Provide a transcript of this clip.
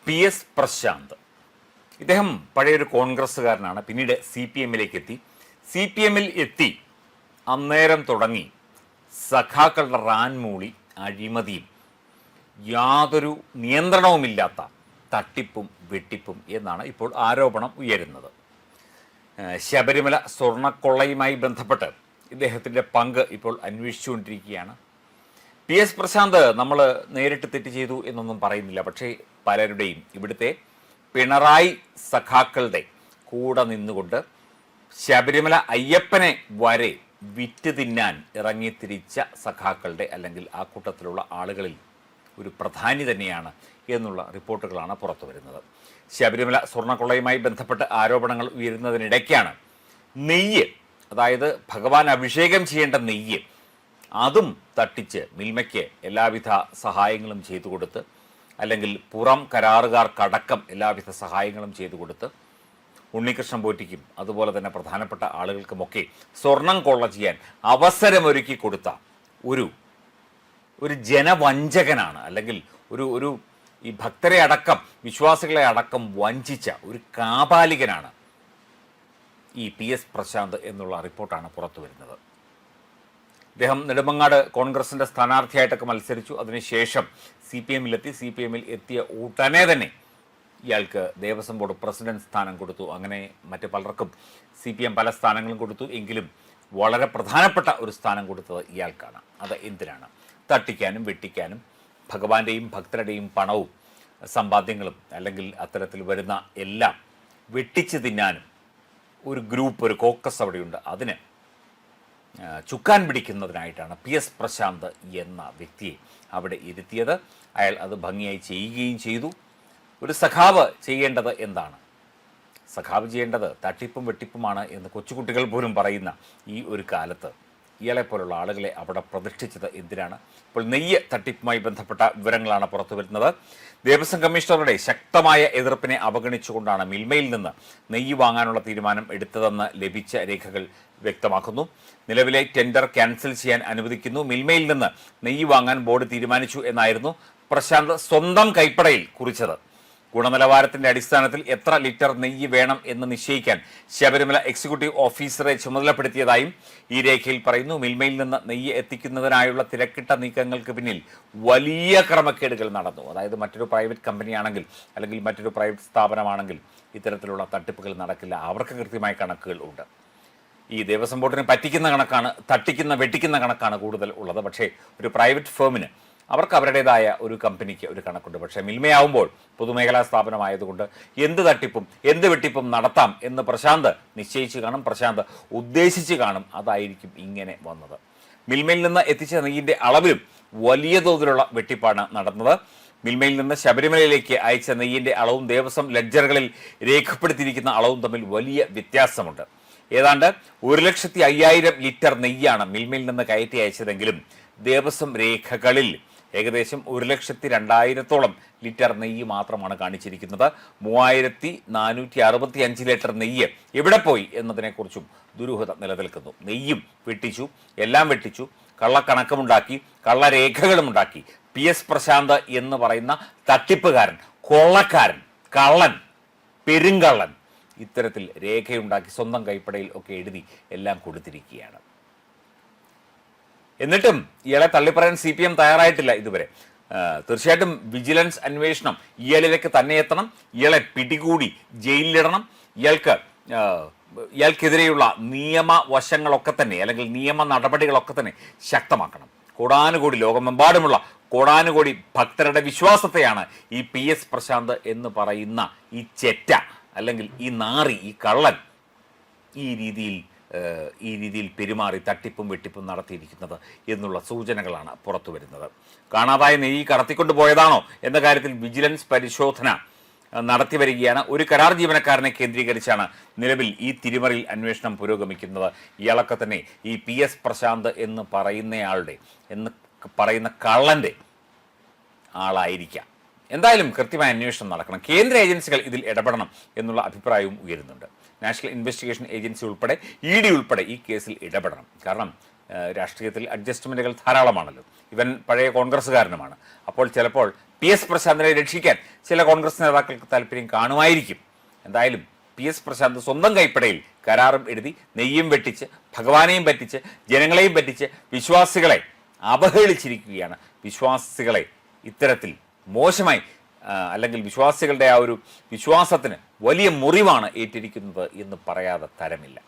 PS Prashant. ഇദ്ദേഹം പഴയൊരു കോൺഗ്രസ്സുകാരനാണ്. പിന്നീട് CPM-ലേക്ക് എത്തി. CPM-ൽ എത്തി അന്നേരം തുടങ്ങി സഖാക്കളുടെ റാൻമൂളി, അഴിമതിയും യാതൊരു നിയന്ത്രണവുമില്ലാത്ത തട്ടിപ്പും വെട്ടിപ്പും എന്നാണ് ഇപ്പോൾ ആരോപണം ഉയരുന്നത്. ശബരിമല സ്വർണ്ണക്കൊള്ളയുമായി ബന്ധപ്പെട്ട് ഇദ്ദേഹത്തിൻ്റെ പങ്ക് ഇപ്പോൾ അന്വേഷിച്ചുകൊണ്ടിരിക്കുകയാണ്. PS പ്രശാന്ത് നമ്മൾ നേരിട്ട് തെറ്റ് ചെയ്തു എന്നൊന്നും പറയുന്നില്ല. പക്ഷേ പലരുടെയും ഇവിടുത്തെ പിണറായി സഖാക്കളുടെ കൂടെ നിന്നുകൊണ്ട് ശബരിമല അയ്യപ്പനെ വരെ വിറ്റ് തിന്നാൻ ഇറങ്ങിത്തിരിച്ച സഖാക്കളുടെ അല്ലെങ്കിൽ ആ കൂട്ടത്തിലുള്ള ആളുകളിൽ ഒരു പ്രധാനി തന്നെയാണ് എന്നുള്ള റിപ്പോർട്ടുകളാണ് പുറത്തു വരുന്നത്. ശബരിമല സ്വർണ്ണക്കൊള്ളയുമായി ബന്ധപ്പെട്ട് ആരോപണങ്ങൾ ഉയരുന്നതിനിടയ്ക്കാണ് നെയ്യ്, അതായത് ഭഗവാൻ അഭിഷേകം ചെയ്യേണ്ട നെയ്യ്, അതും തട്ടിച്ച് മിൽമയ്ക്ക് എല്ലാവിധ സഹായങ്ങളും ചെയ്തു കൊടുത്ത്, അല്ലെങ്കിൽ പുറം കരാറുകാർക്കടക്കം എല്ലാവിധ സഹായങ്ങളും ചെയ്തു കൊടുത്ത് ഉണ്ണികൃഷ്ണൻ പോറ്റിക്കും അതുപോലെ തന്നെ പ്രധാനപ്പെട്ട ആളുകൾക്കുമൊക്കെ സ്വർണം കൊള്ള ചെയ്യാൻ അവസരമൊരുക്കി കൊടുത്ത ഒരു ജനവഞ്ചകനാണ്, അല്ലെങ്കിൽ ഒരു ഈ ഭക്തരെ അടക്കം വിശ്വാസികളെ അടക്കം വഞ്ചിച്ച ഒരു കാപാലികനാണ് ഈ PS പ്രശാന്ത് എന്നുള്ള റിപ്പോർട്ടാണ് പുറത്തു വരുന്നത്. ഇദ്ദേഹം നെടുമങ്ങാട് കോൺഗ്രസിൻ്റെ സ്ഥാനാർത്ഥിയായിട്ടൊക്കെ മത്സരിച്ചു. അതിനുശേഷം CPM-ലെത്തി. CPM-ൽ എത്തിയ ഉടനെ തന്നെ ഇയാൾക്ക് ദേവസ്വം ബോർഡ് പ്രസിഡന്റ് സ്ഥാനം കൊടുത്തു. അങ്ങനെ മറ്റ് പലർക്കും CPM പല സ്ഥാനങ്ങളും കൊടുത്തു. എങ്കിലും വളരെ പ്രധാനപ്പെട്ട ഒരു സ്ഥാനം കൊടുത്തത് ഇയാൾക്കാണ്. അത് എന്തിനാണ്? തട്ടിക്കാനും വെട്ടിക്കാനും ഭഗവാന്റെയും ഭക്തരുടെയും പണവും സമ്പാദ്യങ്ങളും അല്ലെങ്കിൽ അത്തരത്തിൽ വരുന്ന എല്ലാം വെട്ടിച്ച് തിന്നാനും ഒരു ഗ്രൂപ്പ്, ഒരു കോക്കസ് അവിടെയുണ്ട്. അതിന് ചുക്കാൻ പിടിക്കുന്നതിനായിട്ടാണ് PS പ്രശാന്ത് എന്ന വ്യക്തിയെ അവിടെ ഇരുത്തിയത്. അയാൾ അത് ഭംഗിയായി ചെയ്യുകയും ചെയ്തു. ഒരു സഖാവ് ചെയ്യേണ്ടത് എന്താണ്? സഖാവ് ചെയ്യേണ്ടത് തട്ടിപ്പും വെട്ടിപ്പുമാണ് എന്ന് കൊച്ചുകുട്ടികൾ പോലും പറയുന്ന ഈ ഒരു കാലത്ത് ഇയാളെപ്പോലുള്ള ആളുകളെ അവിടെ പ്രതിഷ്ഠിച്ചത് എന്തിനാണ്? ഇപ്പോൾ നെയ്യ് തട്ടിപ്പുമായി ബന്ധപ്പെട്ട വിവരങ്ങളാണ് പുറത്തു വരുന്നത്. ദേവസ്വം കമ്മീഷണറുടെ ശക്തമായ എതിർപ്പിനെ അവഗണിച്ചുകൊണ്ടാണ് മിൽമയിൽ നിന്ന് നെയ്യ് വാങ്ങാനുള്ള തീരുമാനം എടുത്തതെന്ന് ലഭിച്ച രേഖകൾ വ്യക്തമാക്കുന്നു. നിലവിലെ ടെൻഡർ ക്യാൻസൽ ചെയ്യാൻ അനുവദിക്കുന്നു. മിൽമയിൽ നിന്ന് നെയ്യ് വാങ്ങാൻ ബോർഡ് തീരുമാനിച്ചു എന്നായിരുന്നു പ്രശാന്ത് സ്വന്തം കൈപ്പടയിൽ കുറിച്ചത്. ഗുണനിലവാരത്തിന്റെ അടിസ്ഥാനത്തിൽ എത്ര ലിറ്റർ നെയ്യ് വേണം എന്ന് നിശ്ചയിക്കാൻ ശബരിമല എക്സിക്യൂട്ടീവ് ഓഫീസറെ ചുമതലപ്പെടുത്തിയതായും ഈ രേഖയിൽ പറയുന്നു. മിൽമയിൽ നിന്ന് നെയ്യ് എത്തിക്കുന്നതിനായുള്ള തിരക്കിട്ട നീക്കങ്ങൾക്ക് പിന്നിൽ വലിയ ക്രമക്കേടുകൾ നടന്നു. അതായത് മറ്റൊരു പ്രൈവറ്റ് കമ്പനിയാണെങ്കിൽ അല്ലെങ്കിൽ മറ്റൊരു പ്രൈവറ്റ് സ്ഥാപനമാണെങ്കിൽ ഇത്തരത്തിലുള്ള തട്ടിപ്പുകൾ നടക്കില്ല. അവർക്ക് കൃത്യമായ കണക്കുകൾ ഉണ്ട്. ഈ ദേവസ്വം ബോർഡിനെ പറ്റിക്കുന്ന കണക്കാണ്, തട്ടിക്കുന്ന വെട്ടിക്കുന്ന കണക്കാണ് കൂടുതൽ ഉള്ളത്. പക്ഷേ ഒരു പ്രൈവറ്റ് ഫേമിന് അവർക്ക് അവരുടേതായ ഒരു കമ്പനിക്ക് ഒരു കണക്കുണ്ട്. പക്ഷേ മിൽമയാവുമ്പോൾ പൊതുമേഖലാ സ്ഥാപനമായതുകൊണ്ട് എന്ത് തട്ടിപ്പും എന്ത് വെട്ടിപ്പും നടത്താം എന്ന് പ്രശാന്ത് നിശ്ചയിച്ച് കാണും, പ്രശാന്ത് ഉദ്ദേശിച്ച് കാണും. അതായിരിക്കും ഇങ്ങനെ വന്നത്. മിൽമയിൽ നിന്ന് എത്തിച്ച നെയ്യിൻ്റെ അളവിലും വലിയ തോതിലുള്ള വെട്ടിപ്പാണ് നടന്നത്. മിൽമയിൽ നിന്ന് ശബരിമലയിലേക്ക് അയച്ച നെയ്യിൻ്റെ അളവും ദേവസ്വം ലെഡ്ജറുകളിൽ രേഖപ്പെടുത്തിയിരിക്കുന്ന അളവും തമ്മിൽ വലിയ വ്യത്യാസമുണ്ട്. ഏതാണ്ട് 1,50,000 ലിറ്റർ നെയ്യാണ് മിൽമയിൽ നിന്ന് കയറ്റി അയച്ചതെങ്കിലും ദേവസ്വം രേഖകളിൽ ഏകദേശം 1,02,000-ഓളം ലിറ്റർ നെയ്യ് മാത്രമാണ് കാണിച്ചിരിക്കുന്നത്. 3,465 ലിറ്റർ നെയ്യ് എവിടെ പോയി എന്നതിനെക്കുറിച്ചും ദുരൂഹത നിലനിൽക്കുന്നു. നെയ്യും വെട്ടിച്ചു, എല്ലാം വെട്ടിച്ചു, കള്ളക്കണക്കുമുണ്ടാക്കി, കള്ളരേഖകളുമുണ്ടാക്കി. PS പ്രശാന്ത് എന്ന് പറയുന്ന തട്ടിപ്പുകാരൻ, കൊള്ളക്കാരൻ, കള്ളൻ, പെരുങ്കള്ളൻ ഇത്തരത്തിൽ രേഖയുണ്ടാക്കി സ്വന്തം കൈപ്പടയിൽ ഒക്കെ എഴുതി എല്ലാം കൊടുത്തിരിക്കുകയാണ്. എന്നിട്ടും ഇയാളെ തള്ളിപ്പറയാൻ CPM തയ്യാറായിട്ടില്ല ഇതുവരെ. തീർച്ചയായിട്ടും വിജിലൻസ് അന്വേഷണം ഇയാളിലേക്ക് തന്നെ എത്തണം. ഇയാളെ പിടികൂടി ജയിലിലിടണം. ഇയാൾക്കെതിരെയുള്ള നിയമവശങ്ങളൊക്കെ തന്നെ അല്ലെങ്കിൽ നിയമ നടപടികളൊക്കെ തന്നെ ശക്തമാക്കണം. കോടാനുകോടി, ലോകമെമ്പാടുമുള്ള കോടാനുകോടി ഭക്തരുടെ വിശ്വാസത്തെയാണ് ഈ PS പ്രശാന്ത് എന്ന് പറയുന്ന ഈ ചെറ്റ അല്ലെങ്കിൽ ഈ നാറി, ഈ കള്ളൻ ഈ രീതിയിൽ പെരുമാറി തട്ടിപ്പും വെട്ടിപ്പും നടത്തിയിരിക്കുന്നത് എന്നുള്ള സൂചനകളാണ് പുറത്തു വരുന്നത്. കാണാതായ നെയ്യ് കടത്തിക്കൊണ്ടു പോയതാണോ എന്ന കാര്യത്തിൽ വിജിലൻസ് പരിശോധന നടത്തി വരികയാണ്. ഒരു കരാർ ജീവനക്കാരനെ കേന്ദ്രീകരിച്ചാണ് നിലവിൽ ഈ തിരിമറിയിൽ അന്വേഷണം പുരോഗമിക്കുന്നത്. ഇയാളൊക്കെ തന്നെ ഈ PS പ്രശാന്ത് എന്ന് പറയുന്ന കള്ളൻ്റെ ആളായിരിക്കാം. എന്തായാലും കൃത്യമായ അന്വേഷണം നടക്കണം. കേന്ദ്ര ഏജൻസികൾ ഇതിൽ ഇടപെടണം എന്നുള്ള അഭിപ്രായവും ഉയരുന്നുണ്ട്. നാഷണൽ ഇൻവെസ്റ്റിഗേഷൻ ഏജൻസി ഉൾപ്പെടെ ED ഉൾപ്പെടെ ഈ കേസിൽ ഇടപെടണം. കാരണം രാഷ്ട്രീയത്തിൽ അഡ്ജസ്റ്റ്മെൻറ്റുകൾ ധാരാളമാണല്ലോ. ഇവൻ പഴയ കോൺഗ്രസ്സുകാരനുമാണ്. അപ്പോൾ ചിലപ്പോൾ പി എസ് പ്രശാന്തിനെ രക്ഷിക്കാൻ ചില കോൺഗ്രസ് നേതാക്കൾക്ക് താല്പര്യം കാണുമായിരിക്കും. എന്തായാലും പി എസ് പ്രശാന്ത് സ്വന്തം കൈപ്പടയിൽ കരാറും എഴുതി നെയ്യും വെട്ടിച്ച് ഭഗവാനെയും പറ്റിച്ച് ജനങ്ങളെയും പറ്റിച്ച് വിശ്വാസികളെ അപഹേളിച്ചിരിക്കുകയാണ്. വിശ്വാസികളെ ഇത്തരത്തിൽ മോശമായി അല്ലെങ്കിൽ വിശ്വാസികളുടെ ആ ഒരു വിശ്വാസത്തിന് വലിയ മുറിവാണ് ഏറ്റിരിക്കുന്നത് എന്ന് പറയാതെ തരമില്ല.